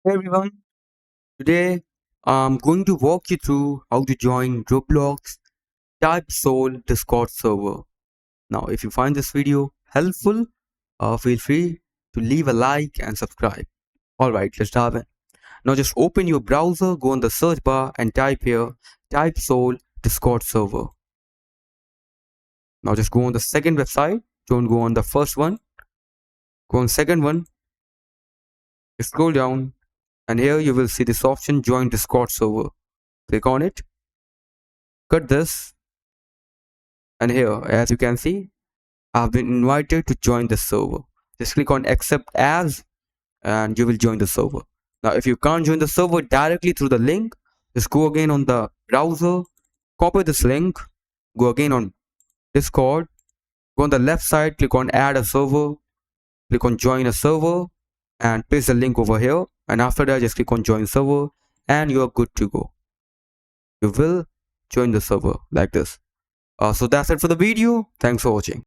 Hey everyone, today I'm going to walk you through how to join Roblox Type Soul Discord server. Now, if you find this video helpful, feel free to leave a like and subscribe. Alright, let's dive in. Now, just open your browser, go on the search bar and type here Type Soul Discord server. Now, just go on the second website, don't go on the first one, go on second one, scroll down, and here you will see this option Join Discord server. Click on it, cut this, and here as you can see I've been invited to join the server. Just click on accept as and you will join the server. Now if you can't join the server directly through the link, just go again on the browser, copy this link, go again on Discord, go on the left side, click on add a server, click on join a server and paste the link over here, and after that just click on join server and you are good to go. You will join the server like this. So that's it for the video. Thanks for watching.